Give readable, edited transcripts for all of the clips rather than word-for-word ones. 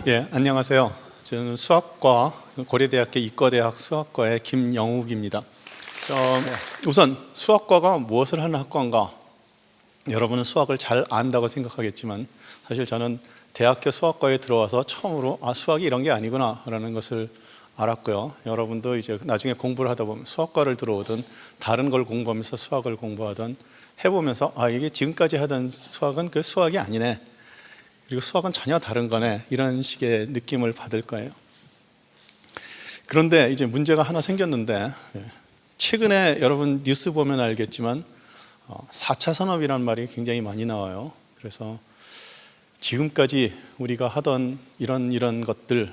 예, 안녕하세요. 저는 수학과 고려대학교 이과대학 수학과의 김영욱입니다. 우선 수학과가 무엇을 하는 학과인가? 여러분은 수학을 잘 안다고 생각하겠지만 사실 저는 대학교 수학과에 들어와서 처음으로 수학이 이런 게 아니구나 라는 것을 알았고요. 여러분도 이제 나중에 공부를 하다 보면 수학과를 들어오든 다른 걸 공부하면서 수학을 공부하든 해보면서 이게 지금까지 하던 수학은 그 수학이 아니네, 그리고 수학은 전혀 다른 거네, 이런 식의 느낌을 받을 거예요. 그런데 이제 문제가 하나 생겼는데, 최근에 여러분 뉴스 보면 알겠지만 4차 산업이라는 말이 굉장히 많이 나와요. 그래서 지금까지 우리가 하던 이런 것들은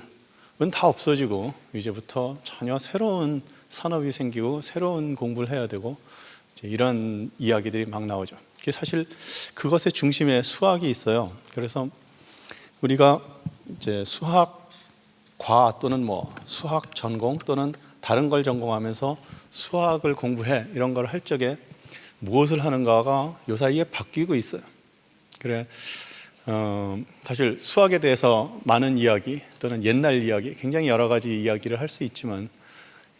다 없어지고 이제부터 전혀 새로운 산업이 생기고 새로운 공부를 해야 되고 이런 이야기들이 막 나오죠. 사실 그것의 중심에 수학이 있어요. 그래서 우리가 이제 수학과 또는 수학 전공 또는 다른 걸 전공하면서 수학을 공부해 이런 걸 할 적에 무엇을 하는가가 요 사이에 바뀌고 있어요. 그래, 사실 수학에 대해서 많은 이야기 또는 옛날 이야기, 굉장히 여러 가지 이야기를 할 수 있지만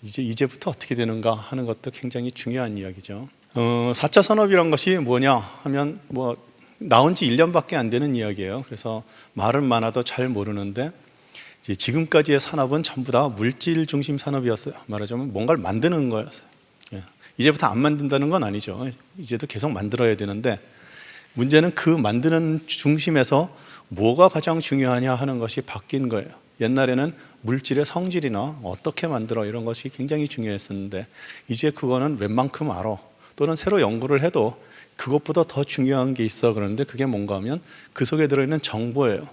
이제부터 어떻게 되는가 하는 것도 굉장히 중요한 이야기죠. 4차 산업이란 것이 뭐냐 하면 나온 지 1년밖에 안 되는 이야기예요. 그래서 말은 많아도 잘 모르는데 지금까지의 산업은 전부 다 물질 중심 산업이었어요. 말하자면 뭔가를 만드는 거였어요. 이제부터 안 만든다는 건 아니죠. 이제도 계속 만들어야 되는데 문제는 그 만드는 중심에서 뭐가 가장 중요하냐 하는 것이 바뀐 거예요. 옛날에는 물질의 성질이나 어떻게 만들어 이런 것이 굉장히 중요했었는데 이제 그거는 웬만큼 알아, 또는 새로 연구를 해도 그것보다 더 중요한 게 있어. 그런데 그게 뭔가 하면 그 속에 들어있는 정보예요.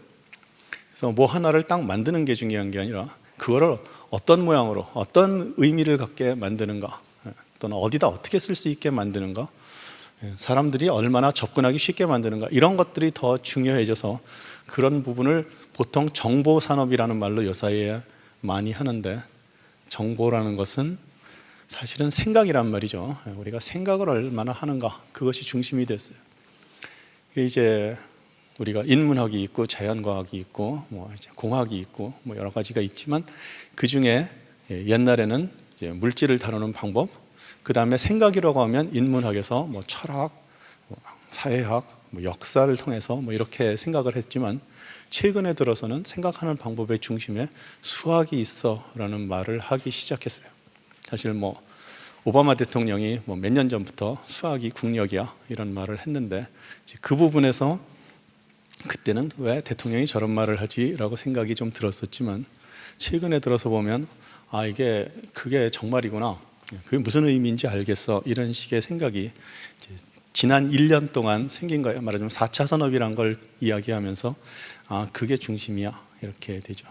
그래서 뭐 하나를 딱 만드는 게 중요한 게 아니라 그거를 어떤 모양으로 어떤 의미를 갖게 만드는가, 또는 어디다 어떻게 쓸 수 있게 만드는가, 사람들이 얼마나 접근하기 쉽게 만드는가, 이런 것들이 더 중요해져서 그런 부분을 보통 정보산업이라는 말로 요 사이에 많이 하는데, 정보라는 것은 사실은 생각이란 말이죠. 우리가 생각을 얼마나 하는가, 그것이 중심이 됐어요. 이제 우리가 인문학이 있고 자연과학이 있고 이제 공학이 있고 여러 가지가 있지만 그 중에 옛날에는 이제 물질을 다루는 방법, 그 다음에 생각이라고 하면 인문학에서 철학, 사회학, 역사를 통해서 이렇게 생각을 했지만 최근에 들어서는 생각하는 방법의 중심에 수학이 있어라는 말을 하기 시작했어요. 사실 오바마 대통령이 몇 년 전부터 수학이 국력이야 이런 말을 했는데 그 부분에서 그때는 왜 대통령이 저런 말을 하지? 라고 생각이 좀 들었었지만 최근에 들어서 보면 그게 정말이구나, 그게 무슨 의미인지 알겠어, 이런 식의 생각이 지난 1년 동안 생긴 거예요. 말하자면 4차 산업이란 걸 이야기하면서 그게 중심이야, 이렇게 되죠.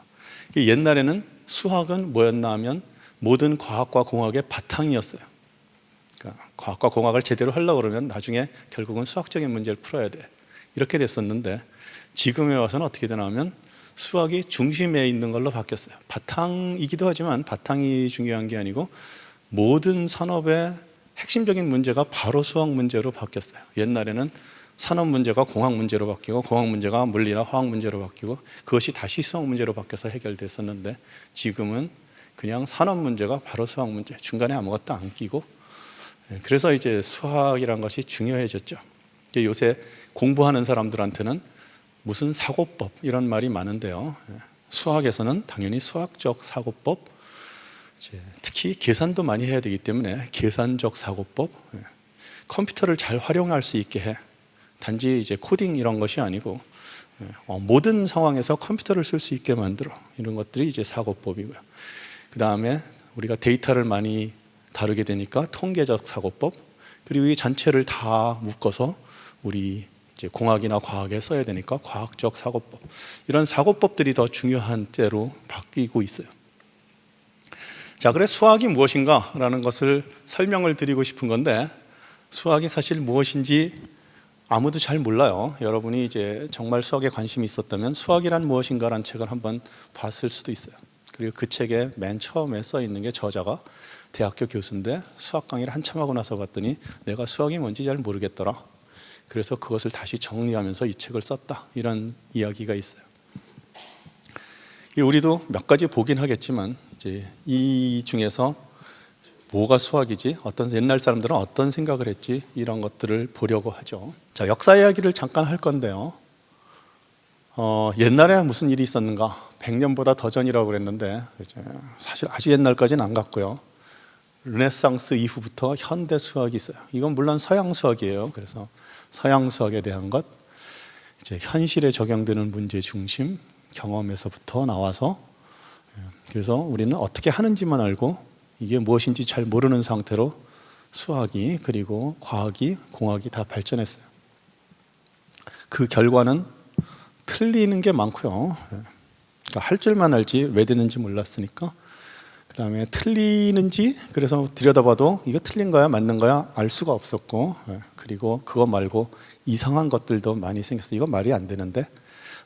옛날에는 수학은 뭐였나 하면 모든 과학과 공학의 바탕이었어요. 그러니까 과학과 공학을 제대로 하려고 그러면 나중에 결국은 수학적인 문제를 풀어야 돼, 이렇게 됐었는데 지금에 와서는 어떻게 되나 하면 수학이 중심에 있는 걸로 바뀌었어요. 바탕이기도 하지만 바탕이 중요한 게 아니고 모든 산업의 핵심적인 문제가 바로 수학 문제로 바뀌었어요. 옛날에는 산업 문제가 공학 문제로 바뀌고 공학 문제가 물리나 화학 문제로 바뀌고 그것이 다시 수학 문제로 바뀌어서 해결됐었는데 지금은 그냥 산업 문제가 바로 수학 문제, 중간에 아무것도 안 끼고, 그래서 이제 수학이란 것이 중요해졌죠. 요새 공부하는 사람들한테는 무슨 사고법 이런 말이 많은데요, 수학에서는 당연히 수학적 사고법, 특히 계산도 많이 해야 되기 때문에 계산적 사고법, 컴퓨터를 잘 활용할 수 있게 해. 단지 이제 코딩 이런 것이 아니고 모든 상황에서 컴퓨터를 쓸 수 있게 만들어. 이런 것들이 이제 사고법이고요. 그 다음에 우리가 데이터를 많이 다루게 되니까 통계적 사고법, 그리고 이 전체를 다 묶어서 우리 이제 공학이나 과학에 써야 되니까 과학적 사고법, 이런 사고법들이 더 중요한 때로 바뀌고 있어요. 자, 그래 수학이 무엇인가 라는 것을 설명을 드리고 싶은 건데, 수학이 사실 무엇인지 아무도 잘 몰라요. 여러분이 이제 정말 수학에 관심이 있었다면 수학이란 무엇인가 라는 책을 한번 봤을 수도 있어요. 그리고 그 책에 맨 처음에 써 있는 게 저자가 대학교 교수인데 수학 강의를 한참 하고 나서 봤더니 내가 수학이 뭔지 잘 모르겠더라, 그래서 그것을 다시 정리하면서 이 책을 썼다, 이런 이야기가 있어요. 우리도 몇 가지 보긴 하겠지만 이제 이 중에서 뭐가 수학이지? 어떤 옛날 사람들은 어떤 생각을 했지? 이런 것들을 보려고 하죠. 자, 역사 이야기를 잠깐 할 건데요. 옛날에 무슨 일이 있었는가? 100년보다 더 전이라고 그랬는데 사실 아주 옛날까지는 안 갔고요. 르네상스 이후부터 현대 수학이 있어요. 이건 물론 서양 수학이에요. 그래서 서양 수학에 대한 것, 이제 현실에 적용되는 문제 중심 경험에서부터 나와서, 그래서 우리는 어떻게 하는지만 알고 이게 무엇인지 잘 모르는 상태로 수학이, 그리고 과학이, 공학이 다 발전했어요. 그 결과는 틀리는 게 많고요. 그러니까 할 줄만 알지 왜 되는지 몰랐으니까. 그 다음에 틀리는지, 그래서 들여다봐도 이거 틀린 거야 맞는 거야 알 수가 없었고, 그리고 그거 말고 이상한 것들도 많이 생겼어요. 이거 말이 안 되는데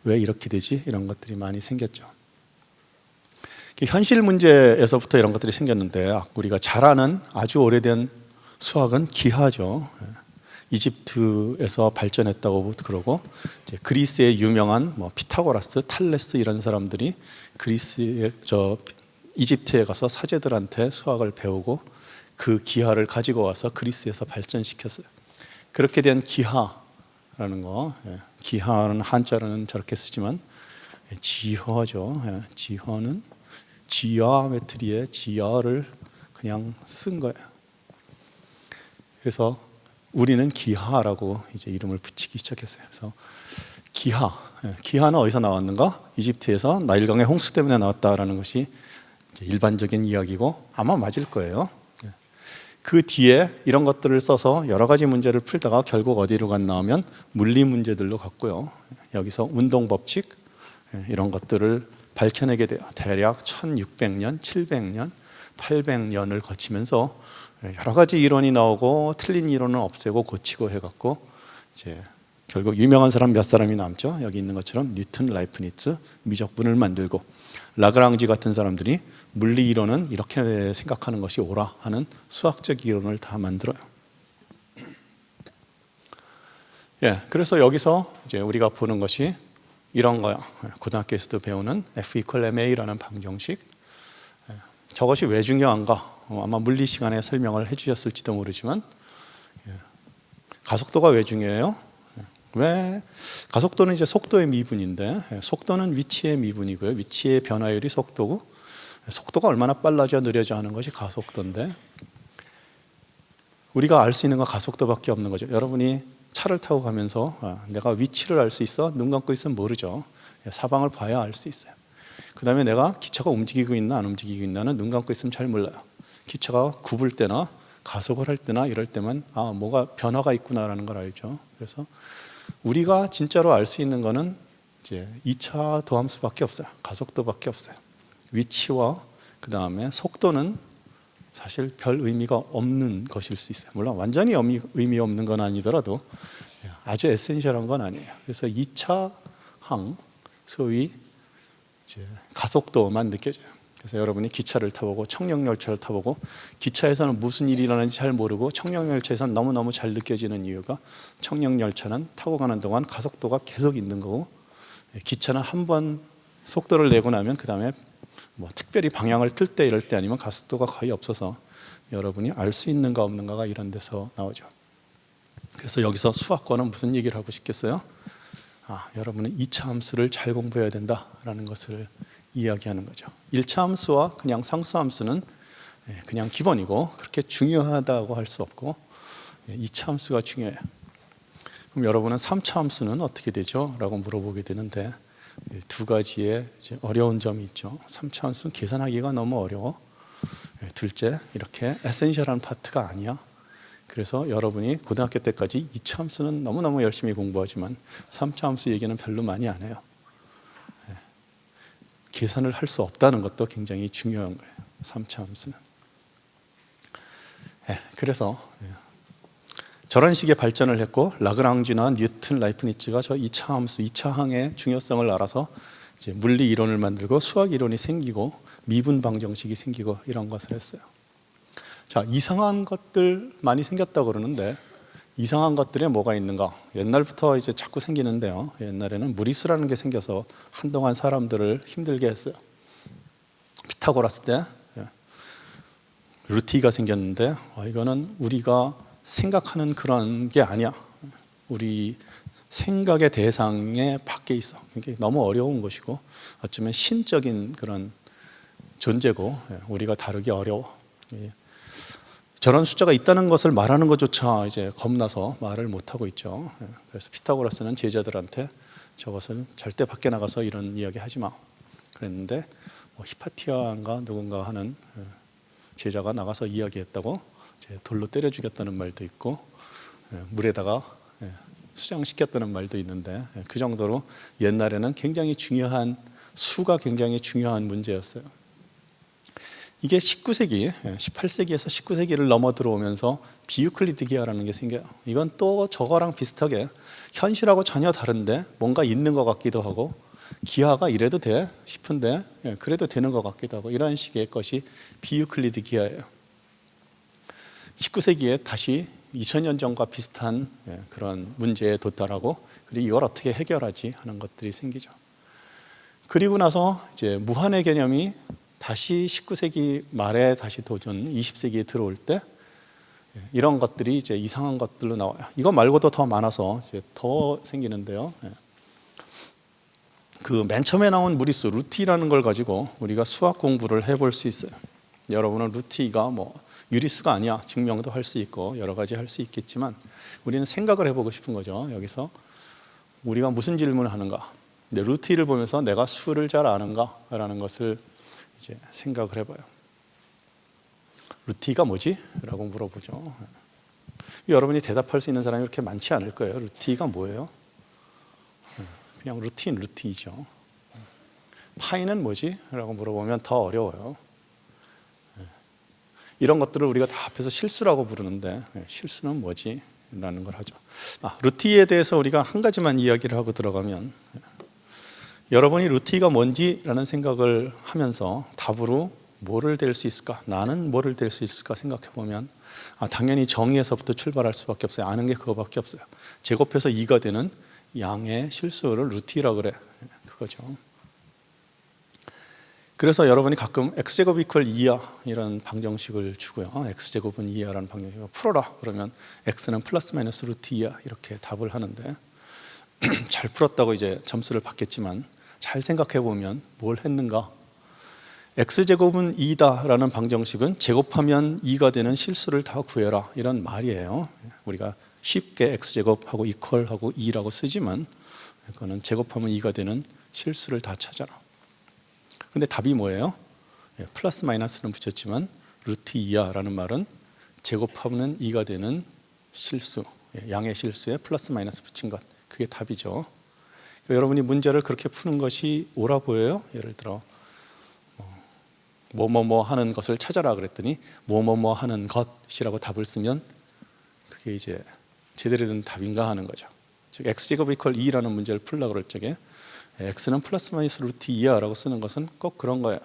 왜 이렇게 되지? 이런 것들이 많이 생겼죠. 현실 문제에서부터 이런 것들이 생겼는데, 우리가 잘 아는 아주 오래된 수학은 기하죠. 이집트에서 발전했다고 그러고, 이제 그리스의 유명한 피타고라스, 탈레스 이런 사람들이 이집트에 가서 사제들한테 수학을 배우고 그 기하를 가지고 와서 그리스에서 발전시켰어요. 그렇게 된 기하라는 거, 기하는 한자로는 저렇게 쓰지만 지화죠. 지화는 지오메트리의 지하를 그냥 쓴 거예요. 그래서 우리는 기하라고 이제 이름을 붙이기 시작했어요. 그래서 기하는 어디서 나왔는가? 이집트에서 나일강의 홍수 때문에 나왔다라는 것이 이제 일반적인 이야기고 아마 맞을 거예요. 그 뒤에 이런 것들을 써서 여러 가지 문제를 풀다가 결국 어디로 갔나 하면 물리 문제들로 갔고요. 여기서 운동 법칙 이런 것들을 밝혀내게 돼요. 대략 1600년, 700년, 800년을 거치면서 여러 가지 이론이 나오고 틀린 이론은 없애고 고치고 해갖고 이제 결국 유명한 사람 몇 사람이 남죠. 여기 있는 것처럼 뉴턴, 라이프니츠, 미적분을 만들고, 라그랑지 같은 사람들이 물리 이론은 이렇게 생각하는 것이 옳아 하는 수학적 이론을 다 만들어요. 그래서 여기서 이제 우리가 보는 것이 이런 거야. 고등학교에서도 배우는 F=ma라는 방정식. 저것이 왜 중요한가? 아마 물리 시간에 설명을 해주셨을지도 모르지만, 가속도가 왜 중요해요? 왜? 가속도는 이제 속도의 미분인데, 속도는 위치의 미분이고요. 위치의 변화율이 속도고, 속도가 얼마나 빨라져 느려져 하는 것이 가속도인데, 우리가 알 수 있는 건 가속도밖에 없는 거죠. 여러분이 차를 타고 가면서 내가 위치를 알 수 있어? 눈 감고 있으면 모르죠. 사방을 봐야 알 수 있어요. 그 다음에 내가 기차가 움직이고 있나 안 움직이고 있나는 눈 감고 있으면 잘 몰라요. 기차가 굽을 때나 가속을 할 때나 이럴 때만 뭐가 변화가 있구나라는 걸 알죠. 그래서 우리가 진짜로 알 수 있는 거는 이제 2차 도함수밖에 없어요. 가속도밖에 없어요. 위치와 그 다음에 속도는 사실 별 의미가 없는 것일 수 있어요. 물론 완전히 의미 없는 건 아니더라도 아주 에센셜한 건 아니에요. 그래서 2차 항, 소위 이제 가속도만 느껴져요. 그래서 여러분이 기차를 타보고 청룡열차를 타보고 기차에서는 무슨 일이 일어나는지 잘 모르고 청룡열차에서는 너무너무 잘 느껴지는 이유가, 청룡열차는 타고 가는 동안 가속도가 계속 있는 거고, 기차는 한 번 속도를 내고 나면 그 다음에 특별히 방향을 틀 때 이럴 때 아니면 가속도가 거의 없어서 여러분이 알 수 있는가 없는가가 이런 데서 나오죠. 그래서 여기서 수학과는 무슨 얘기를 하고 싶겠어요? 여러분은 2차 함수를 잘 공부해야 된다라는 것을 이야기하는 거죠. 1차 함수와 그냥 상수 함수는 그냥 기본이고 그렇게 중요하다고 할 수 없고, 2차 함수가 중요해요. 그럼 여러분은 3차 함수는 어떻게 되죠? 라고 물어보게 되는데, 두 가지의 이제 어려운 점이 있죠. 3차 함수는 계산하기가 너무 어려워. 둘째, 이렇게 에센셜한 파트가 아니야. 그래서 여러분이 고등학교 때까지 2차 함수는 너무너무 열심히 공부하지만 3차 함수 얘기는 별로 많이 안 해요. 계산을 할 수 없다는 것도 굉장히 중요한 거예요. 3차 함수는. 그래서 저런 식의 발전을 했고, 라그랑지나 뉴턴, 라이프니츠가 저 2차 함수, 2차 항의 중요성을 알아서 이제 물리 이론을 만들고 수학 이론이 생기고 미분 방정식이 생기고 이런 것을 했어요. 자, 이상한 것들 많이 생겼다고 그러는데, 이상한 것들에 뭐가 있는가? 옛날부터 이제 자꾸 생기는데요. 옛날에는 무리수라는 게 생겨서 한동안 사람들을 힘들게 했어요. 피타고라스 때 루티가 생겼는데 이거는 우리가 생각하는 그런 게 아니야. 우리 생각의 대상에 밖에 있어. 이게 너무 어려운 것이고 어쩌면 신적인 그런 존재고 우리가 다루기 어려워. 저런 숫자가 있다는 것을 말하는 것조차 이제 겁나서 말을 못 하고 있죠. 그래서 피타고라스는 제자들한테 저것을 절대 밖에 나가서 이런 이야기 하지 마 그랬는데 히파티아인가 누군가 하는 제자가 나가서 이야기했다고 돌로 때려 죽였다는 말도 있고 물에다가 수장시켰다는 말도 있는데 그 정도로 옛날에는 굉장히 중요한 수가 굉장히 중요한 문제였어요. 이게 19세기, 18세기에서 19세기를 넘어 들어오면서 비유클리드 기하라는 게 생겨요. 이건 또 저거랑 비슷하게 현실하고 전혀 다른데 뭔가 있는 것 같기도 하고 기하가 이래도 돼 싶은데 그래도 되는 것 같기도 하고 이런 식의 것이 비유클리드 기하예요. 19세기에 다시 2000년 전과 비슷한 그런 문제에 도달하고 그리고 이걸 어떻게 해결하지 하는 것들이 생기죠. 그리고 나서 이제 무한의 개념이 다시 19세기 말에 다시 도전 20세기에 들어올 때 이런 것들이 이제 이상한 것들로 나와요. 이거 말고도 더 많아서 이제 더 생기는데요. 그 맨 처음에 나온 무리수 루티라는 걸 가지고 우리가 수학 공부를 해볼 수 있어요. 여러분은 루티가 뭐 유리수가 아니야 증명도 할 수 있고 여러 가지 할 수 있겠지만 우리는 생각을 해보고 싶은 거죠. 여기서 우리가 무슨 질문을 하는가? 근데 루티를 보면서 내가 수를 잘 아는가라는 것을 이제 생각을 해봐요. 루티가 뭐지? 라고 물어보죠. 여러분이 대답할 수 있는 사람이 그렇게 많지 않을 거예요. 루티가 뭐예요? 그냥 루티이죠. 파이는 뭐지? 라고 물어보면 더 어려워요. 이런 것들을 우리가 다 앞에서 실수라고 부르는데 실수는 뭐지? 라는 걸 하죠. 루티에 대해서 우리가 한 가지만 이야기를 하고 들어가면 여러분이 루티가 뭔지라는 생각을 하면서 답으로 뭐를 댈 수 있을까? 나는 뭐를 댈 수 있을까 생각해 보면 당연히 정의에서부터 출발할 수밖에 없어요. 아는 게 그거밖에 없어요. 제곱해서 2가 되는 양의 실수를 루티라고 그래. 그거죠. 그래서 여러분이 가끔 x제곱 이퀄 2야 이런 방정식을 주고요. x제곱은 2야라는 방정식을 풀어라 그러면 x는 플러스 마이너스 루트 2야 이렇게 답을 하는데 잘 풀었다고 이제 점수를 받겠지만 잘 생각해 보면 뭘 했는가? x제곱은 2다라는 방정식은 제곱하면 2가 되는 실수를 다 구해라 이런 말이에요. 우리가 쉽게 x제곱하고 이퀄하고 2라고 쓰지만 그거는 제곱하면 2가 되는 실수를 다 찾아라. 근데 답이 뭐예요? 플러스 마이너스는 붙였지만 루트 2야 라는 말은 제곱하면 2가 되는 실수, 양의 실수에 플러스 마이너스 붙인 것, 그게 답이죠. 여러분이 문제를 그렇게 푸는 것이 옳아 보여요? 예를 들어 뭐뭐뭐 하는 것을 찾아라 그랬더니 뭐뭐뭐 하는 것이라고 답을 쓰면 그게 이제 제대로 된 답인가 하는 거죠. 즉 x제곱 이퀄 2라는 문제를 풀려고 그럴 적에 x는 플러스 마이너스 루트 2야 라고 쓰는 것은 꼭 그런 거예요.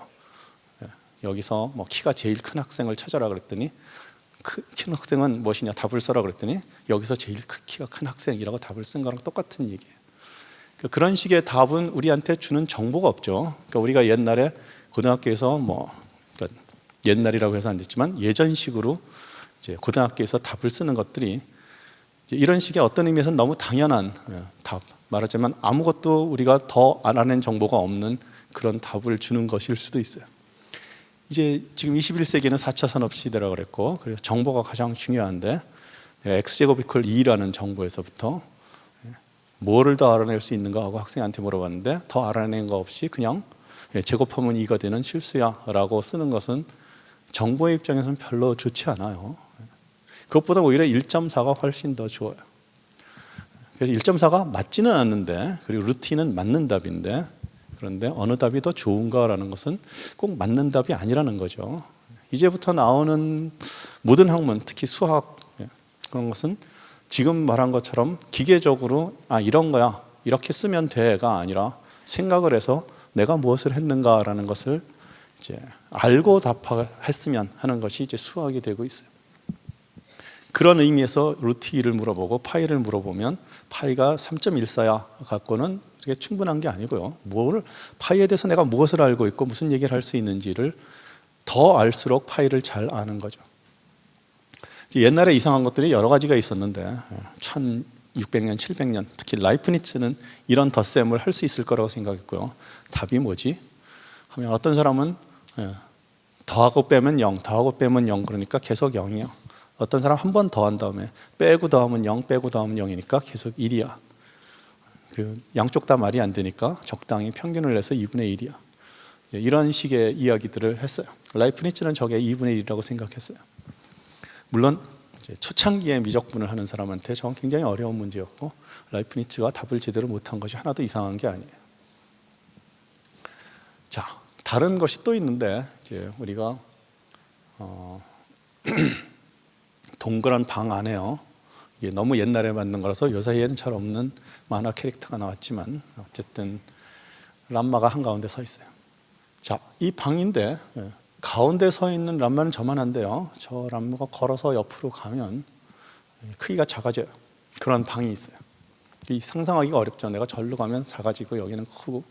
여기서 뭐 키가 제일 큰 학생을 찾아라 그랬더니 큰 학생은 무엇이냐 답을 써라 그랬더니 여기서 제일 키가 큰 학생이라고 답을 쓴 거랑 똑같은 얘기예요. 그런 식의 답은 우리한테 주는 정보가 없죠. 그러니까 우리가 옛날에 고등학교에서 그러니까 옛날이라고 해서 안 됐지만 예전식으로 이제 고등학교에서 답을 쓰는 것들이 이제 이런 식의 어떤 의미에서는 너무 당연한 답, 말하자면 아무것도 우리가 더 알아낸 정보가 없는 그런 답을 주는 것일 수도 있어요. 이제 지금 21세기는 4차 산업시대라고 그랬고 그래서 정보가 가장 중요한데 내가 x제곱 이퀄 2라는 정보에서부터 뭐를 더 알아낼 수 있는가 하고 학생한테 물어봤는데 더 알아낸 거 없이 그냥 제곱하면 2가 되는 실수야 라고 쓰는 것은 정보의 입장에서는 별로 좋지 않아요. 그것보다 오히려 1.4가 훨씬 더 좋아요. 그래서 1.4가 맞지는 않는데 그리고 루틴은 맞는 답인데 그런데 어느 답이 더 좋은가라는 것은 꼭 맞는 답이 아니라는 거죠. 이제부터 나오는 모든 학문, 특히 수학 그런 것은 지금 말한 것처럼 기계적으로 이런 거야 이렇게 쓰면 돼가 아니라 생각을 해서 내가 무엇을 했는가라는 것을 이제 알고 답했으면 하는 것이 이제 수학이 되고 있어요. 그런 의미에서 루트 2를 물어보고 파이를 물어보면 파이가 3.14야 갖고는 이게 충분한 게 아니고요. 파이에 대해서 내가 무엇을 알고 있고 무슨 얘기를 할 수 있는지를 더 알수록 파이를 잘 아는 거죠. 옛날에 이상한 것들이 여러 가지가 있었는데 1600년, 700년 특히 라이프니츠는 이런 덧셈을 할 수 있을 거라고 생각했고요. 답이 뭐지? 하면 어떤 사람은 더하고 빼면 0, 더하고 빼면 0 그러니까 계속 0이에요. 어떤 사람 한 번 더한 다음에 빼고 더하면 0, 빼고 더하면 0이니까 계속 1이야. 양쪽 다 말이 안 되니까 적당히 평균을 내서 2분의 1이야. 이런 식의 이야기들을 했어요. 라이프니츠는 저게 2분의 1이라고 생각했어요. 물론 초창기에 미적분을 하는 사람한테 저건 굉장히 어려운 문제였고 라이프니츠가 답을 제대로 못한 것이 하나도 이상한 게 아니에요. 자, 다른 것이 또 있는데 이제 우리가 동그란 방 안에요. 이게 너무 옛날에 만든 거라서 요 사이에는 잘 없는 만화 캐릭터가 나왔지만 어쨌든 람마가 한가운데 서 있어요. 자, 이 방인데 가운데 서 있는 람마는 저만한데요. 저 람마가 걸어서 옆으로 가면 크기가 작아져요. 그런 방이 있어요. 상상하기가 어렵죠. 내가 절로 가면 작아지고 여기는 크고.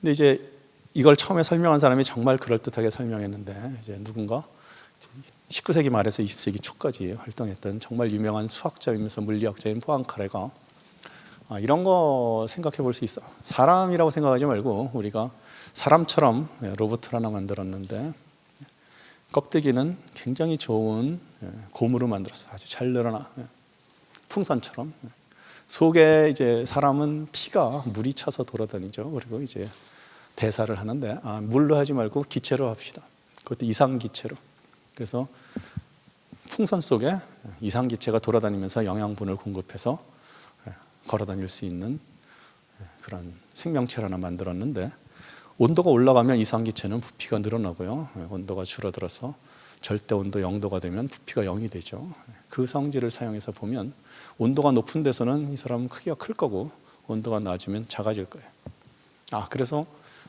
근데 이제 이걸 처음에 설명한 사람이 정말 그럴듯하게 설명했는데 이제 누군가 19세기 말에서 20세기 초까지 활동했던 정말 유명한 수학자이면서 물리학자인 포앙카레가 이런 거 생각해 볼 수 있어. 사람이라고 생각하지 말고 우리가 사람처럼 로봇을 하나 만들었는데 껍데기는 굉장히 좋은 고무로 만들었어. 아주 잘 늘어나. 풍선처럼. 속에 이제 사람은 피가 물이 차서 돌아다니죠. 그리고 이제 대사를 하는데 물로 하지 말고 기체로 합시다. 그것도 이상기체로. 그래서 풍선 속에 이상기체가 돌아다니면서 영양분을 공급해서 걸어 다닐 수 있는 그런 생명체를 하나 만들었는데 온도가 올라가면 이상기체는 부피가 늘어나고요. 온도가 줄어들어서 절대 온도 0도가 되면 부피가 0이 되죠. 그 성질을 사용해서 보면 온도가 높은 데서는 이 사람은 크기가 클 거고 온도가 낮으면 작아질 거예요. 그래서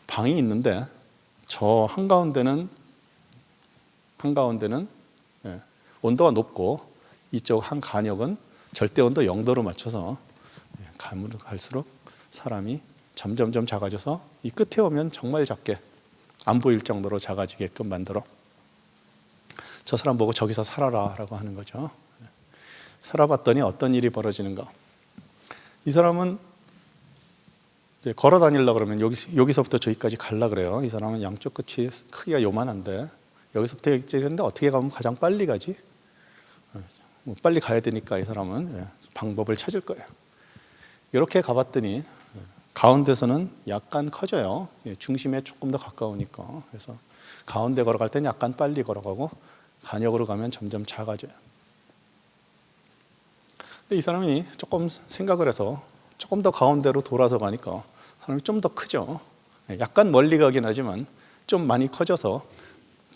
방이 있는데 저 한가운데는 온도가 높고 이쪽 한 간역은 절대 온도 0도로 맞춰서 가면 갈수록 사람이 점점점 작아져서 이 끝에 오면 정말 작게 안 보일 정도로 작아지게끔 만들어 저 사람 보고 저기서 살아라 라고 하는 거죠. 살아봤더니 어떤 일이 벌어지는가. 이 사람은 이제 걸어 다니려고 그러면 여기서부터 저기까지 가려고 그래요. 이 사람은 양쪽 끝이 크기가 요만한데 여기서부터 여기까지 했는데 어떻게 가면 가장 빨리 가지? 빨리 가야 되니까 이 사람은 방법을 찾을 거예요. 이렇게 가봤더니 가운데서는 약간 커져요. 중심에 조금 더 가까우니까. 그래서 가운데 걸어갈 때는 약간 빨리 걸어가고 간역으로 가면 점점 작아져요. 근데 이 사람이 조금 생각을 해서 조금 더 가운데로 돌아서 가니까 사람이 좀 더 크죠. 약간 멀리 가긴 하지만 좀 많이 커져서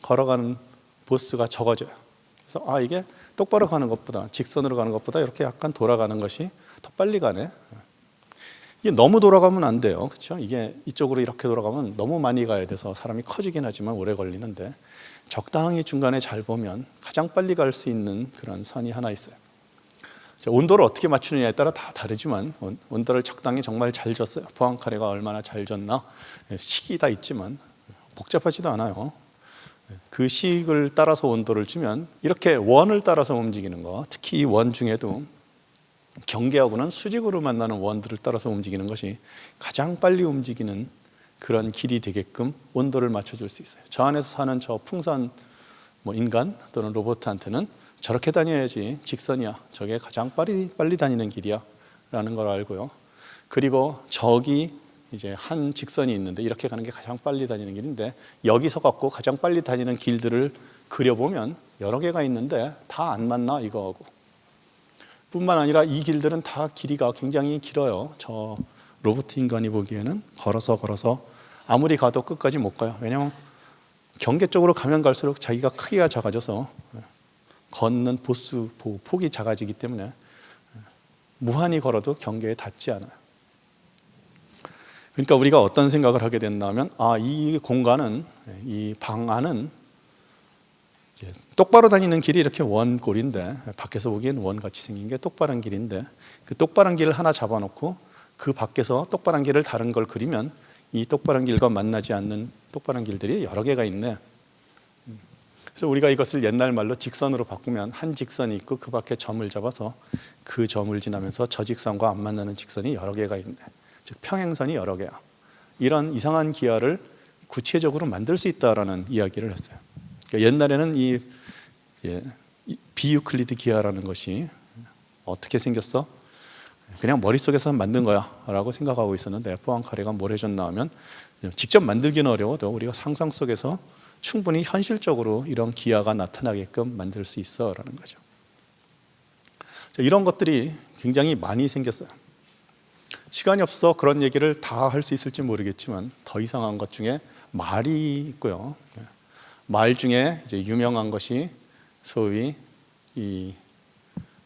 걸어가는 보스가 적어져요. 그래서 이게 똑바로 가는 것보다 직선으로 가는 것보다 이렇게 약간 돌아가는 것이 더 빨리 가네. 이게 너무 돌아가면 안 돼요. 그렇죠? 이게 이쪽으로 이렇게 돌아가면 너무 많이 가야 돼서 사람이 커지긴 하지만 오래 걸리는데 적당히 중간에 잘 보면 가장 빨리 갈 수 있는 그런 선이 하나 있어요. 온도를 어떻게 맞추느냐에 따라 다 다르지만 온도를 적당히 정말 잘 줬어요. 포앙카레가 얼마나 잘 줬나 식이 다 있지만 복잡하지도 않아요. 그 식을 따라서 온도를 주면 이렇게 원을 따라서 움직이는 거, 특히 이 원 중에도 경계하고는 수직으로 만나는 원들을 따라서 움직이는 것이 가장 빨리 움직이는 그런 길이 되게끔 온도를 맞춰줄 수 있어요. 저 안에서 사는 저 풍선 인간 또는 로봇한테는 저렇게 다녀야지 직선이야. 저게 가장 빨리 다니는 길이야. 라는 걸 알고요. 그리고 저기 이제 한 직선이 있는데 이렇게 가는 게 가장 빨리 다니는 길인데 여기서 갖고 가장 빨리 다니는 길들을 그려보면 여러 개가 있는데 다 안 맞나 이거하고. 뿐만 아니라 이 길들은 다 길이가 굉장히 길어요. 저 로봇 인간이 보기에는 걸어서 아무리 가도 끝까지 못 가요. 왜냐하면 경계 쪽으로 가면 갈수록 자기가 크기가 작아져서 걷는 보스 폭이 작아지기 때문에 무한히 걸어도 경계에 닿지 않아요. 그러니까 우리가 어떤 생각을 하게 된다면 이 공간은, 이 방 안은 이제 똑바로 다니는 길이 이렇게 원꼴인데, 밖에서 보기엔 원같이 생긴 게 똑바른 길인데, 그 똑바른 길을 하나 잡아놓고 그 밖에서 똑바른 길을 다른 걸 그리면 이 똑바른 길과 만나지 않는 똑바른 길들이 여러 개가 있네. 그래서 우리가 이것을 옛날 말로 직선으로 바꾸면 한 직선이 있고 그 밖에 점을 잡아서 그 점을 지나면서 저 직선과 안 만나는 직선이 여러 개가 있네. 즉 평행선이 여러 개야. 이런 이상한 기하를 구체적으로 만들 수 있다라는 이야기를 했어요. 그러니까 옛날에는 이 비유클리드 기하라는 것이 어떻게 생겼어? 그냥 머릿속에서 만든 거야 라고 생각하고 있었는데, 포앙카레가 모래전 나오면 직접 만들기는 어려워도 우리가 상상 속에서 충분히 현실적으로 이런 기하가 나타나게끔 만들 수 있어 라는 거죠. 이런 것들이 굉장히 많이 생겼어요. 시간이 없어 그런 얘기를 다 할 수 있을지 모르겠지만, 더 이상한 것 중에 말이 있고요. 말 중에 이제 유명한 것이 소위 이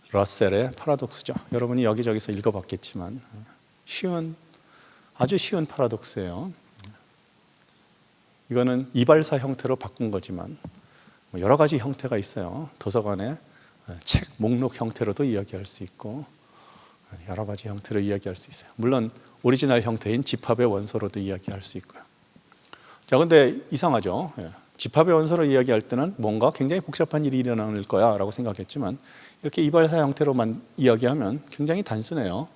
러셀의 파라독스죠. 여러분이 여기저기서 읽어봤겠지만 아주 쉬운 파라독스예요. 이거는 이발사 형태로 바꾼 거지만 여러 가지 형태가 있어요. 도서관에 책 목록 형태로도 이야기할 수 있고 여러 가지 형태로 이야기할 수 있어요. 물론 오리지널 형태인 집합의 원소로도 이야기할 수 있고요. 자, 근데 이상하죠. 집합의 원소로 이야기할 때는 뭔가 굉장히 복잡한 일이 일어날 거야 라고 생각했지만, 이렇게 이발사 형태로만 이야기하면 굉장히 단순해요.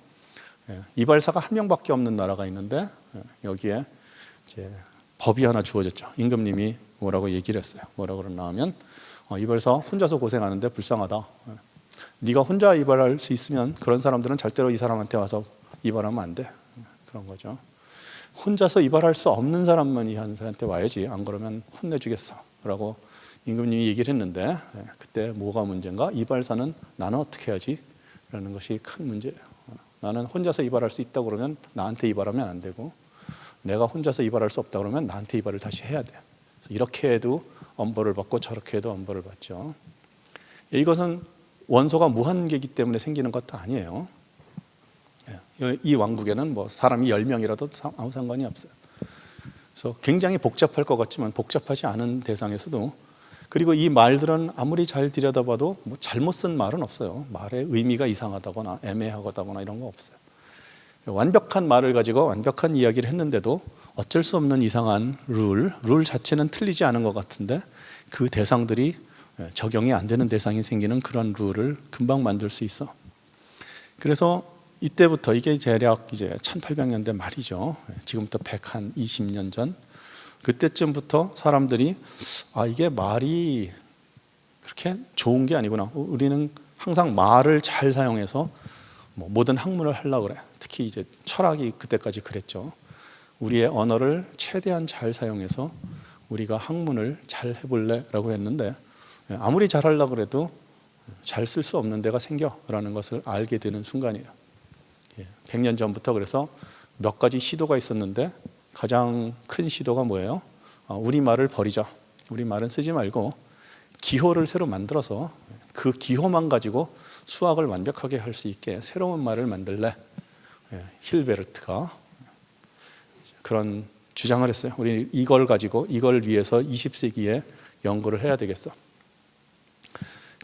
이발사가 한 명밖에 없는 나라가 있는데 여기에 이제 법이 하나 주어졌죠. 임금님이 뭐라고 얘기를 했어요. 뭐라고 그러나 하면 이발사 혼자서 고생하는데 불쌍하다. 네가 혼자 이발할 수 있으면 그런 사람들은 절대로 이 사람한테 와서 이발하면 안 돼. 그런 거죠. 혼자서 이발할 수 없는 사람만 이 한 사람한테 와야지, 안 그러면 혼내주겠어 라고 임금님이 얘기를 했는데, 그때 뭐가 문제인가? 이발사는 나는 어떻게 해야지? 라는 것이 큰 문제예요. 나는 혼자서 이발할 수 있다고 그러면 나한테 이발하면 안 되고, 내가 혼자서 이발할 수 없다고 그러면 나한테 이발을 다시 해야 돼요. 그래서 이렇게 해도 엄벌을 받고 저렇게 해도 엄벌을 받죠. 이것은 원소가 무한계이기 때문에 생기는 것도 아니에요. 이 왕국에는 뭐 사람이 10명이라도 아무 상관이 없어요. 그래서 굉장히 복잡할 것 같지만 복잡하지 않은 대상에서도, 그리고 이 말들은 아무리 잘 들여다봐도 뭐 잘못 쓴 말은 없어요. 말의 의미가 이상하다거나 애매하다거나 이런 거 없어요. 완벽한 말을 가지고 완벽한 이야기를 했는데도 어쩔 수 없는 이상한 룰 자체는 틀리지 않은 것 같은데 그 대상들이 적용이 안 되는 대상이 생기는 그런 룰을 금방 만들 수 있어. 그래서 이때부터, 이게 대략 이제 1800년대 말이죠. 지금부터 120년 전, 그때쯤부터 사람들이 이게 말이 그렇게 좋은 게 아니구나. 우리는 항상 말을 잘 사용해서 모든 학문을 하려고 그래. 특히 이제 철학이 그때까지 그랬죠. 우리의 언어를 최대한 잘 사용해서 우리가 학문을 잘 해볼래라고 했는데, 아무리 잘하려고 해도 잘 쓸 수 없는 데가 생겨라는 것을 알게 되는 순간이에요. 100년 전부터 그래서 몇 가지 시도가 있었는데, 가장 큰 시도가 뭐예요? 우리말을 버리자. 우리말은 쓰지 말고 기호를 새로 만들어서 그 기호만 가지고 수학을 완벽하게 할 수 있게 새로운 말을 만들래. 힐베르트가 그런 주장을 했어요. 우리 이걸 가지고, 이걸 위해서 20세기에 연구를 해야 되겠어.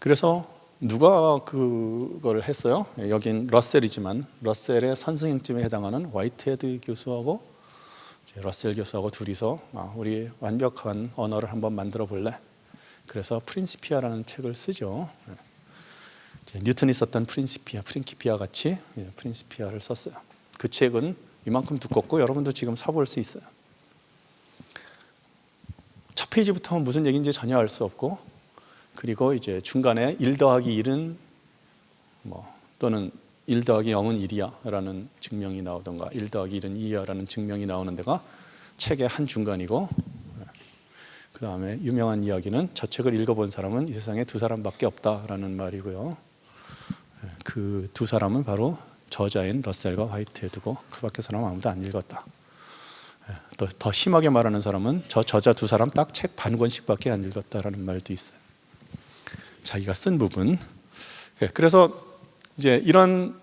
그래서 누가 그걸 했어요? 여긴 러셀이지만 러셀의 선생님쯤에 해당하는 화이트헤드 교수하고 러셀 교수하고 둘이서 우리 완벽한 언어를 한번 만들어 볼래? 그래서 프린시피아라는 책을 쓰죠. 뉴턴이 썼던 프린시피아 같이 프린시피아를 썼어요. 그 책은 이만큼 두껍고 여러분도 지금 사볼 수 있어요. 첫 페이지부터 무슨 얘기인지 전혀 알 수 없고, 그리고 이제 중간에 1 더하기 1은 또는 1 더하기 0은 1이야 라는 증명이 나오던가, 1 더하기 1은 2야 라는 증명이 나오는 데가 책의 한 중간이고, 그 다음에 유명한 이야기는 저 책을 읽어본 사람은 이 세상에 2사람밖에 없다라는 말이고요. 그 2사람은 바로 저자인 러셀과 화이트헤드고 그 밖에 사람은 아무도 안 읽었다. 더 심하게 말하는 사람은 저 저자 2사람 딱 책 반 권씩밖에 안 읽었다라는 말도 있어요. 자기가 쓴 부분. 그래서 이제 이런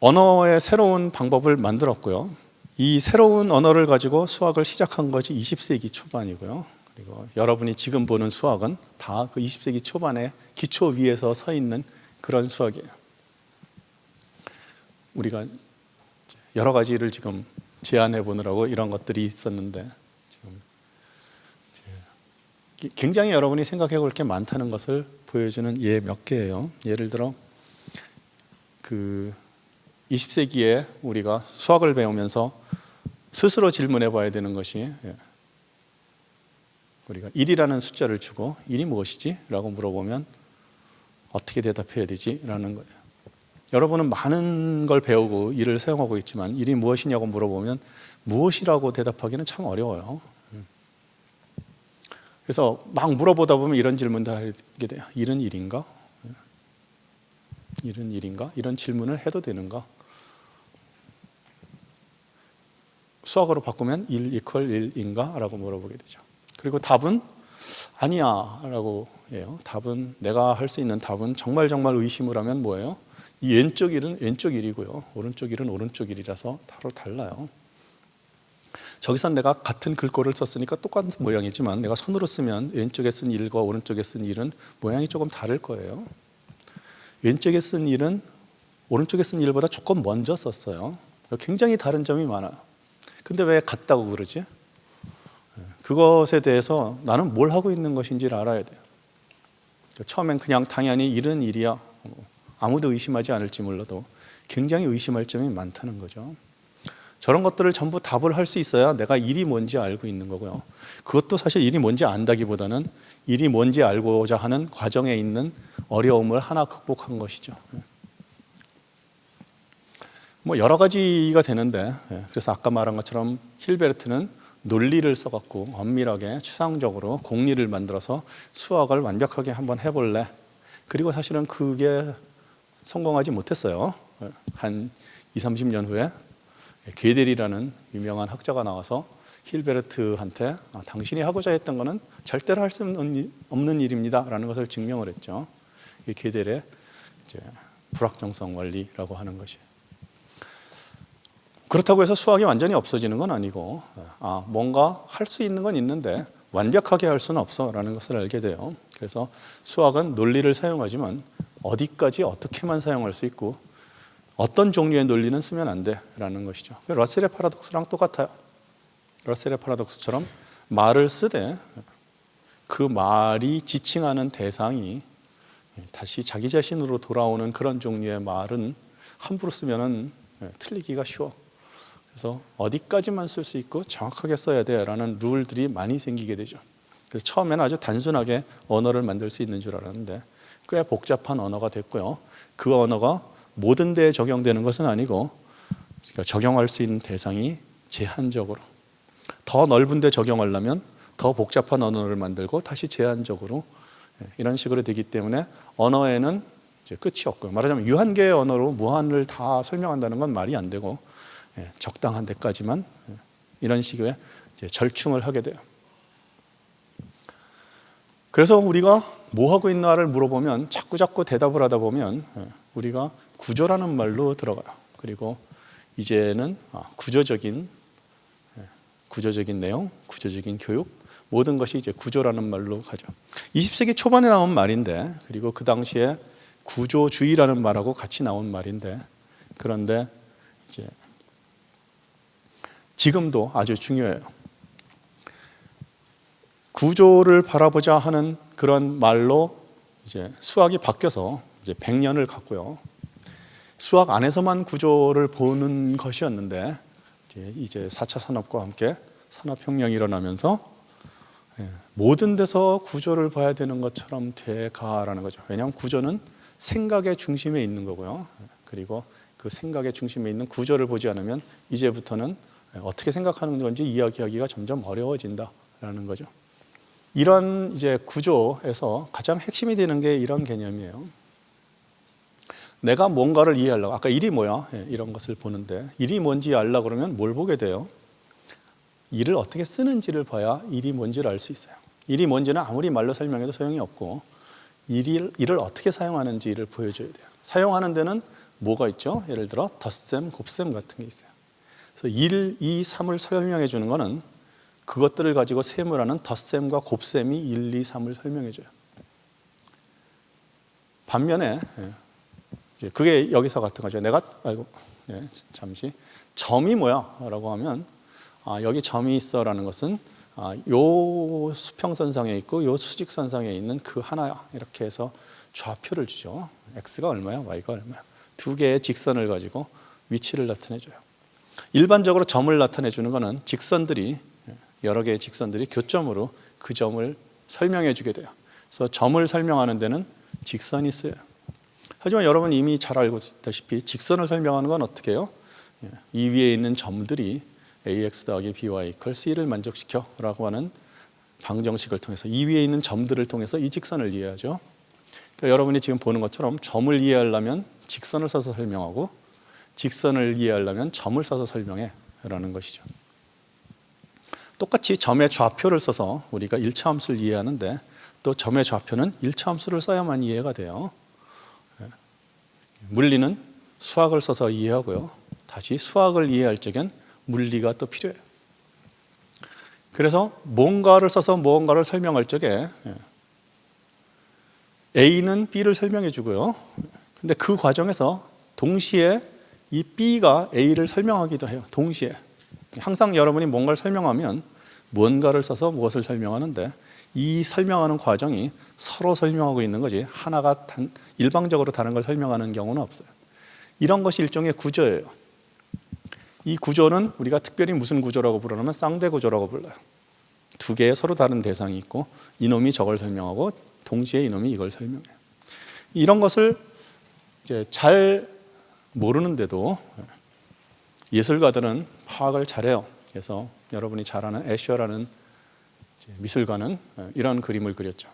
언어의 새로운 방법을 만들었고요. 이 새로운 언어를 가지고 수학을 시작한 것이 20세기 초반이고요. 그리고 여러분이 지금 보는 수학은 다 그 20세기 초반에 기초 위에서 서 있는 그런 수학이에요. 우리가 여러 가지를 지금 제안해 보느라고 이런 것들이 있었는데 지금 굉장히 여러분이 생각해 볼 게 많다는 것을 보여주는 예 몇 개예요. 예를 들어 그 20세기에 우리가 수학을 배우면서 스스로 질문해 봐야 되는 것이, 우리가 1이라는 숫자를 주고 1이 무엇이지? 라고 물어보면 어떻게 대답해야 되지? 라는 거예요. 여러분은 많은 걸 배우고 1을 사용하고 있지만 1이 무엇이냐고 물어보면 무엇이라고 대답하기는 참 어려워요. 그래서 막 물어보다 보면 이런 질문도 하게 돼요. 1은 1인가? 1은 1인가? 이런 질문을 해도 되는가? 수학으로 바꾸면 1 이퀄 1인가? 라고 물어보게 되죠. 그리고 답은 아니야 라고 해요. 답은, 내가 할 수 있는 답은 정말 의심을 하면 뭐예요? 이 왼쪽 1은 왼쪽 1이고요. 오른쪽 1은 오른쪽 1이라서 바로 달라요. 저기서 내가 같은 글꼴을 썼으니까 똑같은 모양이지만 내가 손으로 쓰면 왼쪽에 쓴 1과 오른쪽에 쓴 1은 모양이 조금 다를 거예요. 왼쪽에 쓴 1은 오른쪽에 쓴 1보다 조금 먼저 썼어요. 굉장히 다른 점이 많아요. 근데 왜 같다고 그러지? 그것에 대해서 나는 뭘 하고 있는 것인지를 알아야 돼요. 처음엔 그냥 당연히 1은 1이야. 아무도 의심하지 않을지 몰라도 굉장히 의심할 점이 많다는 거죠. 저런 것들을 전부 답을 할 수 있어야 내가 1이 뭔지 알고 있는 거고요. 그것도 사실 1이 뭔지 안다기보다는 1이 뭔지 알고자 하는 과정에 있는 어려움을 하나 극복한 것이죠. 뭐 여러 가지가 되는데, 그래서 아까 말한 것처럼 힐베르트는 논리를 써갖고 엄밀하게 추상적으로 공리를 만들어서 수학을 완벽하게 한번 해볼래. 그리고 사실은 그게 성공하지 못했어요. 한 20, 30년 후에 게델이라는 유명한 학자가 나와서 힐베르트한테 당신이 하고자 했던 것은 절대로 할 수 없는 일입니다 라는 것을 증명을 했죠. 이 게델의 불확정성 원리라고 하는 것이. 그렇다고 해서 수학이 완전히 없어지는 건 아니고, 뭔가 할 수 있는 건 있는데 완벽하게 할 수는 없어 라는 것을 알게 돼요. 그래서 수학은 논리를 사용하지만 어디까지 어떻게만 사용할 수 있고 어떤 종류의 논리는 쓰면 안 돼라는 것이죠. 러셀의 파라독스랑 똑같아요. 러셀의 파라독스처럼 말을 쓰되 그 말이 지칭하는 대상이 다시 자기 자신으로 돌아오는 그런 종류의 말은 함부로 쓰면은 틀리기가 쉬워. 그래서 어디까지만 쓸 수 있고 정확하게 써야 돼라는 룰들이 많이 생기게 되죠. 그래서 처음에는 아주 단순하게 언어를 만들 수 있는 줄 알았는데 꽤 복잡한 언어가 됐고요. 그 언어가 모든 데에 적용되는 것은 아니고, 그러니까 적용할 수 있는 대상이 제한적으로, 더 넓은 데 적용하려면 더 복잡한 언어를 만들고 다시 제한적으로, 이런 식으로 되기 때문에 언어에는 이제 끝이 없고요. 말하자면 유한계의 언어로 무한을 다 설명한다는 건 말이 안 되고, 적당한 데까지만 이런 식의 이제 절충을 하게 돼요. 그래서 우리가 뭐 하고 있나를 물어보면 자꾸 대답을 하다 보면 우리가 구조라는 말로 들어가요. 그리고 이제는 구조적인 내용, 구조적인 교육, 모든 것이 이제 구조라는 말로 가죠. 20세기 초반에 나온 말인데, 그리고 그 당시에 구조주의라는 말하고 같이 나온 말인데, 그런데 이제 지금도 아주 중요해요. 구조를 바라보자 하는 그런 말로 이제 수학이 바뀌어서 이제 100년을 갔고요. 수학 안에서만 구조를 보는 것이었는데 이제 4차 산업과 함께 산업혁명이 일어나면서 모든 데서 구조를 봐야 되는 것처럼 돼가라는 거죠. 왜냐하면 구조는 생각의 중심에 있는 거고요. 그리고 그 생각의 중심에 있는 구조를 보지 않으면 이제부터는 어떻게 생각하는 건지 이야기하기가 점점 어려워진다라는 거죠. 이런 이제 구조에서 가장 핵심이 되는 게 이런 개념이에요. 내가 뭔가를 이해하려고, 아까 일이 뭐야? 이런 것을 보는데, 일이 뭔지 알려고 그러면 뭘 보게 돼요? 일을 어떻게 쓰는지를 봐야 일이 뭔지를 알 수 있어요. 일이 뭔지는 아무리 말로 설명해도 소용이 없고, 일을 어떻게 사용하는지를 보여줘야 돼요. 사용하는 데는 뭐가 있죠? 예를 들어 덧셈, 곱셈 같은 게 있어요. 그래서 1, 2, 3을 설명해 주는 거는 그것들을 가지고 셈을 하는 덧셈과 곱셈이 1, 2, 3을 설명해줘요. 반면에 그게 여기서 같은 거죠. 내가 잠시 점이 뭐야? 라고 하면 여기 점이 있어라는 것은 요 수평선상에 있고 요 수직선상에 있는 그 하나야. 이렇게 해서 좌표를 주죠. x가 얼마야? y가 얼마야? 두 개의 직선을 가지고 위치를 나타내줘요. 일반적으로 점을 나타내주는 것은 직선들이 여러 개의 직선들이 교점으로 그 점을 설명해 주게 돼요. 그래서 점을 설명하는 데는 직선이 쓰여요. 하지만 여러분 이미 잘 알고 있다시피 직선을 설명하는 건 어떻게 해요? 이 위에 있는 점들이 ax 더하기 by 이퀄 c를 만족시켜 라고 하는 방정식을 통해서 이 위에 있는 점들을 통해서 이 직선을 이해하죠. 그러니까 여러분이 지금 보는 것처럼 점을 이해하려면 직선을 써서 설명하고 직선을 이해하려면 점을 써서 설명해 라는 것이죠. 똑같이 점의 좌표를 써서 우리가 1차 함수를 이해하는데 또 점의 좌표는 1차 함수를 써야만 이해가 돼요. 물리는 수학을 써서 이해하고요. 다시 수학을 이해할 적엔 물리가 또 필요해요. 그래서 뭔가를 써서 무언가를 설명할 적에 A는 B를 설명해 주고요. 근데 그 과정에서 동시에 이 B가 A를 설명하기도 해요. 동시에. 항상 여러분이 뭔가를 설명하면 무언가를 써서 무엇을 설명하는데 이 설명하는 과정이 서로 설명하고 있는 거지 하나가 일방적으로 다른 걸 설명하는 경우는 없어요. 이런 것이 일종의 구조예요. 이 구조는 우리가 특별히 무슨 구조라고 부르냐면 쌍대 구조라고 불러요. 두 개의 서로 다른 대상이 있고 이놈이 저걸 설명하고 동시에 이놈이 이걸 설명해요. 이런 것을 이제 잘 모르는데도 예술가들은 파악을 잘해요. 그래서 여러분이 잘 아는 애셔라는 미술가는 이런 그림을 그렸죠.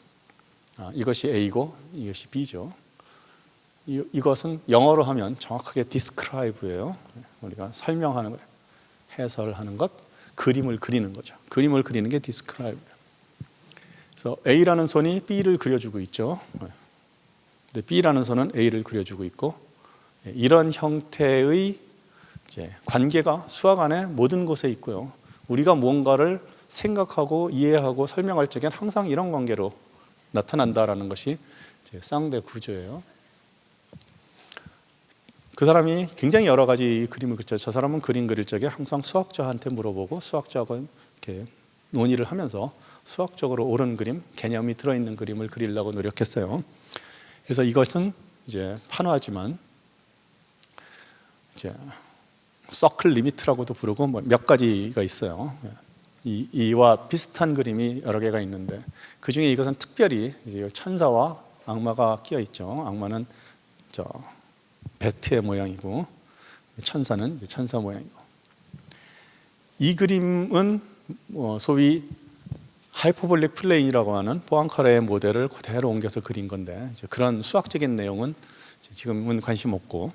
이것이 A고 이것이 B죠. 이것은 영어로 하면 정확하게 describe예요. 우리가 설명하는 거예요. 해설하는 것, 그림을 그리는 거죠. 그림을 그리는 게 describe예요. 그래서 A라는 선이 B를 그려주고 있죠. 근데 B라는 선은 A를 그려주고 있고 이런 형태의 관계가 수학 안에 모든 곳에 있고요. 우리가 무언가를 생각하고 이해하고 설명할 적엔 항상 이런 관계로 나타난다라는 것이 쌍대 구조예요. 그 사람이 굉장히 여러 가지 그림을 그렸죠. 저 사람은 그림 그릴 적에 항상 수학자한테 물어보고 수학자하고 이렇게 논의를 하면서 수학적으로 옳은 그림, 개념이 들어있는 그림을 그리려고 노력했어요. 그래서 이것은 이제 판화지만 이제 서클 리미트라고도 부르고 몇 가지가 있어요. 이와 비슷한 그림이 여러 개가 있는데 그 중에 이것은 특별히 이제 천사와 악마가 끼어 있죠. 악마는 배트의 모양이고 천사는 이제 천사 모양이고 이 그림은 소위 하이퍼볼릭 플레인이라고 하는 포앙카레의 모델을 그대로 옮겨서 그린 건데 이제 그런 수학적인 내용은 지금은 관심 없고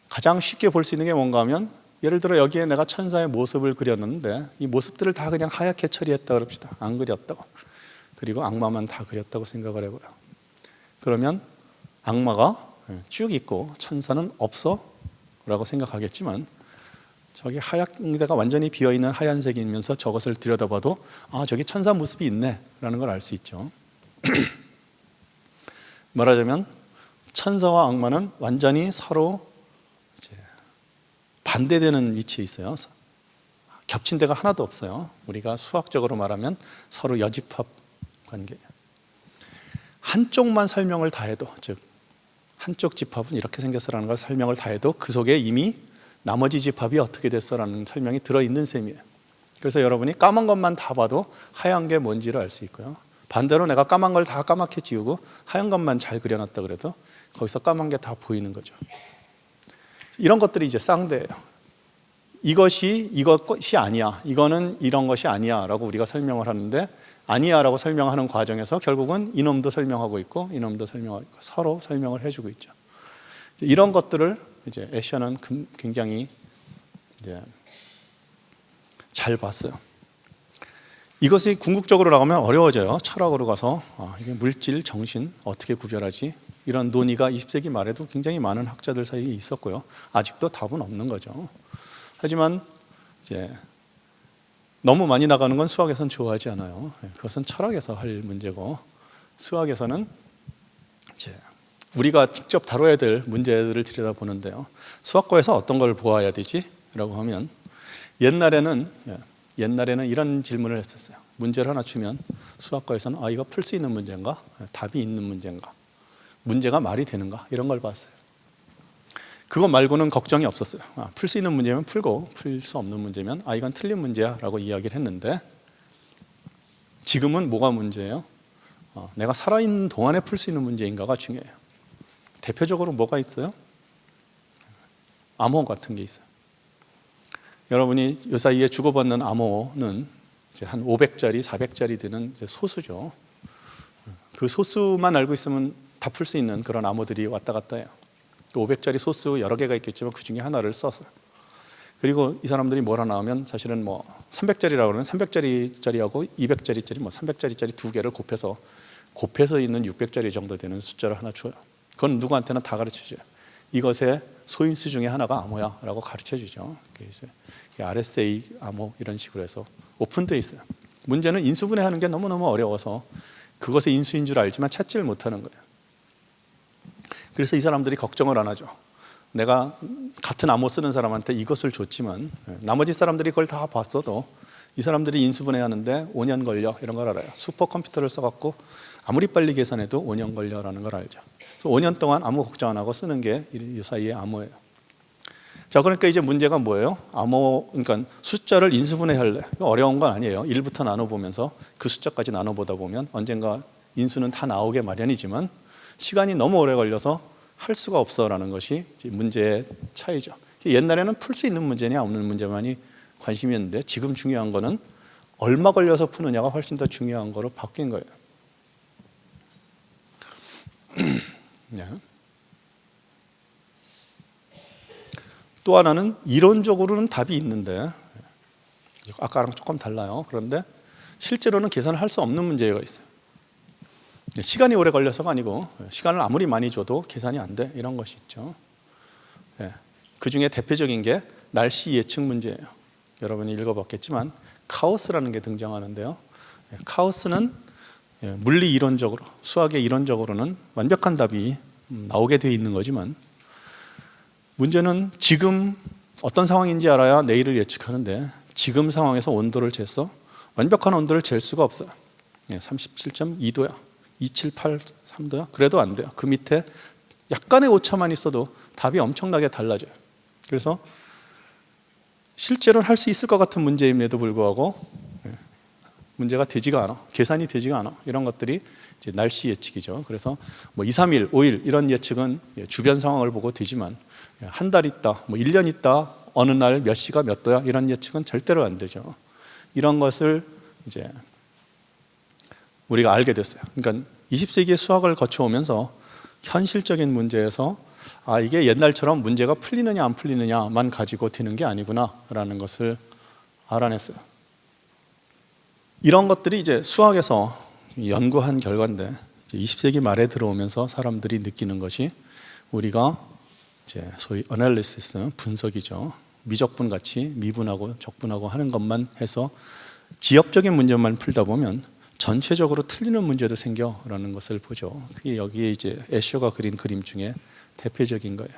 가장 쉽게 볼 수 있는 게 뭔가 하면 예를 들어 여기에 내가 천사의 모습을 그렸는데 이 모습들을 다 그냥 하얗게 처리했다 그럽시다. 안 그렸다고. 그리고 악마만 다 그렸다고 생각을 해봐요. 그러면 악마가 쭉 있고 천사는 없어? 라고 생각하겠지만 저기 하얀 데가 완전히 비어있는 하얀색이면서 저것을 들여다봐도 저기 천사 모습이 있네 라는 걸 알 수 있죠. 말하자면 천사와 악마는 완전히 서로 반대되는 위치에 있어요. 겹친 데가 하나도 없어요. 우리가 수학적으로 말하면 서로 여집합 관계예요. 한쪽만 설명을 다 해도, 즉 한쪽 집합은 이렇게 생겼어라는 걸 설명을 다 해도 그 속에 이미 나머지 집합이 어떻게 됐어라는 설명이 들어있는 셈이에요. 그래서 여러분이 까만 것만 다 봐도 하얀 게 뭔지를 알 수 있고요. 반대로 내가 까만 걸 다 까맣게 지우고 하얀 것만 잘 그려놨다 그래도 거기서 까만 게 다 보이는 거죠. 이런 것들이 이제 쌍대예요. 이것이 아니야. 이거는 이런 것이 아니야. 라고 우리가 설명을 하는데 아니야 라고 설명하는 과정에서 결국은 이놈도 설명하고 있고 이놈도 설명하고 있고 서로 설명을 해주고 있죠. 이런 것들을 이제 애셔는 굉장히 이제 잘 봤어요. 이것이 궁극적으로 나가면 어려워져요. 철학으로 가서 이게 물질, 정신 어떻게 구별하지? 이런 논의가 20세기 말에도 굉장히 많은 학자들 사이에 있었고요. 아직도 답은 없는 거죠. 하지만 이제 너무 많이 나가는 건 수학에서는 좋아하지 않아요. 그것은 철학에서 할 문제고, 수학에서는 이제 우리가 직접 다뤄야 될 문제들을 들여다보는데요. 수학과에서 어떤 걸 보아야 되지? 라고 하면 옛날에는 이런 질문을 했었어요. 문제를 하나 주면 수학과에서는 이거 풀 수 있는 문제인가? 답이 있는 문제인가? 문제가 말이 되는가? 이런 걸 봤어요. 그거 말고는 걱정이 없었어요. 풀 수 있는 문제면 풀고 풀 수 없는 문제면 이건 틀린 문제야 라고 이야기를 했는데, 지금은 뭐가 문제예요? 내가 살아있는 동안에 풀 수 있는 문제인가가 중요해요. 대표적으로 뭐가 있어요? 암호 같은 게 있어요. 여러분이 이 사이에 주고받는 암호는 이제 한 500자리, 400자리 되는 소수죠. 그 소수만 알고 있으면 다 풀 수 있는 그런 암호들이 왔다 갔다 해요. 500자리 소수 여러 개가 있겠지만 그 중에 하나를 써서, 그리고 이 사람들이 뭘 하나 하면 사실은 300자리라고 그러면 300자리짜리하고 200자리짜리 300자리짜리 두 개를 곱해서 있는 600자리 정도 되는 숫자를 하나 줘요. 그건 누구한테나 다 가르쳐줘요. 이것의 소인수 중에 하나가 암호야 라고 가르쳐주죠. 그래서 RSA 암호 이런 식으로 해서 오픈되어 있어요. 문제는 인수분해하는 게 너무너무 어려워서 그것의 인수인 줄 알지만 찾지를 못하는 거예요. 그래서 이 사람들이 걱정을 안 하죠. 내가 같은 암호 쓰는 사람한테 이것을 줬지만 나머지 사람들이 그걸 다 봤어도 이 사람들이 인수분해하는데 5년 걸려 이런 걸 알아요. 슈퍼컴퓨터를 써갖고 아무리 빨리 계산해도 5년 걸려라는 걸 알죠. 그래서 5년 동안 아무 걱정 안 하고 쓰는 게 이 사이의 암호예요. 자, 그러니까 이제 문제가 뭐예요? 그러니까 숫자를 인수분해할래. 어려운 건 아니에요. 1부터 나눠보면서 그 숫자까지 나눠보다 보면 언젠가 인수는 다 나오게 마련이지만 시간이 너무 오래 걸려서 할 수가 없어라는 것이 문제의 차이죠. 옛날에는 풀 수 있는 문제냐 없는 문제만이 관심이었는데 지금 중요한 거는 얼마 걸려서 푸느냐가 훨씬 더 중요한 거로 바뀐 거예요. 네. 또 하나는 이론적으로는 답이 있는데 아까랑 조금 달라요. 그런데 실제로는 계산을 할 수 없는 문제가 있어요. 시간이 오래 걸려서가 아니고 시간을 아무리 많이 줘도 계산이 안 돼 이런 것이 있죠. 그 중에 대표적인 게 날씨 예측 문제예요. 여러분이 읽어봤겠지만 카오스라는 게 등장하는데요. 카오스는 물리 이론적으로, 수학의 이론적으로는 완벽한 답이 나오게 되어 있는 거지만 문제는 지금 어떤 상황인지 알아야 내일을 예측하는데 지금 상황에서 온도를 재서 완벽한 온도를 잴 수가 없어요. 37.2도야, 2783도야? 그래도 안 돼요. 그 밑에 약간의 오차만 있어도 답이 엄청나게 달라져요. 그래서 실제로는 할 수 있을 것 같은 문제임에도 불구하고 문제가 되지가 않아, 계산이 되지가 않아. 이런 것들이 이제 날씨 예측이죠. 그래서 2, 3일, 5일 이런 예측은 주변 상황을 보고 되지만 한 달 있다, 1년 있다, 어느 날 몇 시가 몇 도야 이런 예측은 절대로 안 되죠. 이런 것을 이제 우리가 알게 됐어요. 그러니까 20세기의 수학을 거쳐오면서 현실적인 문제에서 이게 옛날처럼 문제가 풀리느냐 안 풀리느냐만 가지고 되는 게 아니구나라는 것을 알아냈어요. 이런 것들이 이제 수학에서 연구한 결과인데 20세기 말에 들어오면서 사람들이 느끼는 것이 우리가 이제 소위 어널리시스, 분석이죠. 미적분 같이 미분하고 적분하고 하는 것만 해서 지역적인 문제만 풀다 보면 전체적으로 틀리는 문제도 생겨라는 것을 보죠. 그게 여기에 이제 애셔가 그린 그림 중에 대표적인 거예요.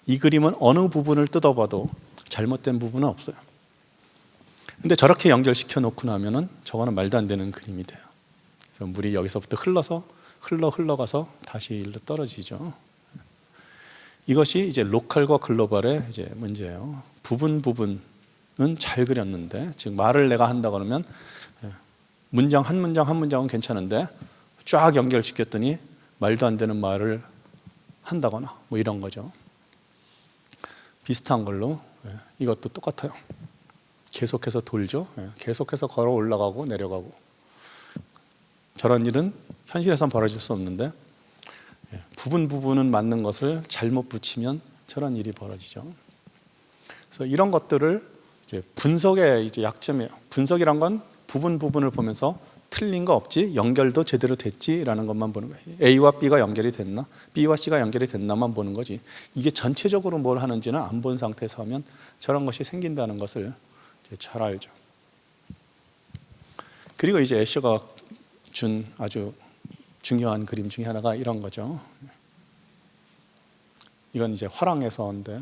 이 그림은 어느 부분을 뜯어봐도 잘못된 부분은 없어요. 근데 저렇게 연결시켜 놓고 나면은 저거는 말도 안 되는 그림이 돼요. 그래서 물이 여기서부터 흘러가서 다시 일로 떨어지죠. 이것이 이제 로컬과 글로벌의 이제 문제예요. 부분은 잘 그렸는데, 즉 말을 내가 한다 그러면 문장 한 문장은 괜찮은데 쫙 연결시켰더니 말도 안 되는 말을 한다거나 이런 거죠. 비슷한 걸로 이것도 똑같아요. 계속해서 돌죠. 계속해서 걸어 올라가고 내려가고. 저런 일은 현실에선 벌어질 수 없는데 부분은 맞는 것을 잘못 붙이면 저런 일이 벌어지죠. 그래서 이런 것들을 이제 분석의 이제 약점이에요. 분석이란 건 부분을 보면서 틀린 거 없지, 연결도 제대로 됐지라는 것만 보는 거예요. A와 B가 연결이 됐나, B와 C가 연결이 됐나만 보는 거지. 이게 전체적으로 뭘 하는지는 안 본 상태에서 하면 저런 것이 생긴다는 것을 잘 알죠. 그리고 이제 애셔가 준 아주 중요한 그림 중에 하나가 이런 거죠. 이건 이제 화랑에서인데,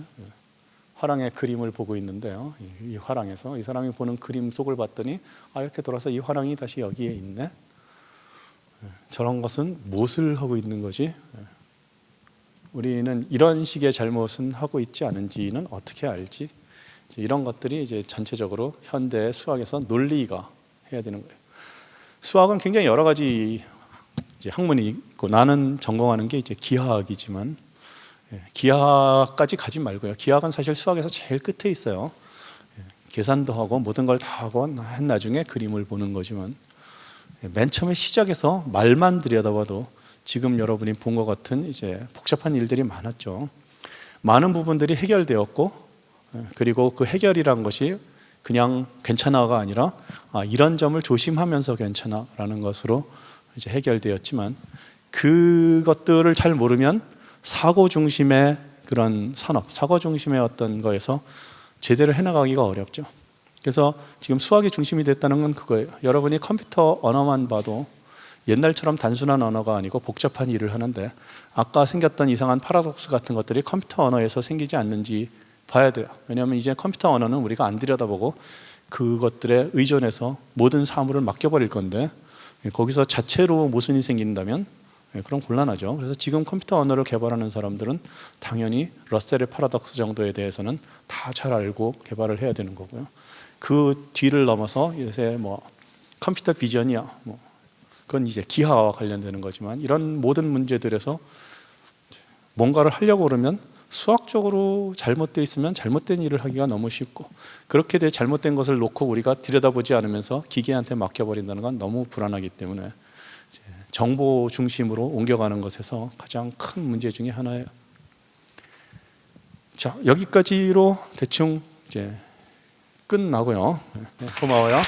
화랑의 그림을 보고 있는데요. 이 화랑에서 이 사람이 보는 그림 속을 봤더니 이렇게 돌아서 이 화랑이 다시 여기에 있네. 저런 것은 무엇을 하고 있는 거지? 우리는 이런 식의 잘못은 하고 있지 않은지는 어떻게 알지? 이런 것들이 이제 전체적으로 현대 수학에서 논리가 해야 되는 거예요. 수학은 굉장히 여러 가지 이제 학문이 있고, 나는 전공하는 게 이제 기하학이지만, 기하학까지 가지 말고요. 기하학은 사실 수학에서 제일 끝에 있어요. 계산도 하고 모든 걸 다 하고 한 나중에 그림을 보는 거지만, 맨 처음에 시작해서 말만 들여다봐도 지금 여러분이 본 것 같은 이제 복잡한 일들이 많았죠. 많은 부분들이 해결되었고, 그리고 그 해결이란 것이 그냥 괜찮아가 아니라 이런 점을 조심하면서 괜찮아라는 것으로 이제 해결되었지만, 그것들을 잘 모르면 사고 중심의 그런 산업, 사고 중심의 어떤 거에서 제대로 해나가기가 어렵죠. 그래서 지금 수학이 중심이 됐다는 건 그거예요. 여러분이 컴퓨터 언어만 봐도 옛날처럼 단순한 언어가 아니고 복잡한 일을 하는데, 아까 생겼던 이상한 파라독스 같은 것들이 컴퓨터 언어에서 생기지 않는지 봐야 돼요. 왜냐하면 이제 컴퓨터 언어는 우리가 안 들여다보고 그것들에 의존해서 모든 사물을 맡겨버릴 건데, 거기서 자체로 모순이 생긴다면 그럼 곤란하죠. 그래서 지금 컴퓨터 언어를 개발하는 사람들은 당연히 러셀의 파라독스 정도에 대해서는 다 잘 알고 개발을 해야 되는 거고요. 그 뒤를 넘어서 요새 뭐 컴퓨터 비전이야, 그건 이제 기하와 관련되는 거지만, 이런 모든 문제들에서 뭔가를 하려고 그러면 수학적으로 잘못되어 있으면 잘못된 일을 하기가 너무 쉽고, 그렇게 돼 잘못된 것을 놓고 우리가 들여다보지 않으면서 기계한테 맡겨버린다는 건 너무 불안하기 때문에 정보 중심으로 옮겨가는 것에서 가장 큰 문제 중에 하나예요. 자, 여기까지로 대충 이제 끝나고요. 고마워요.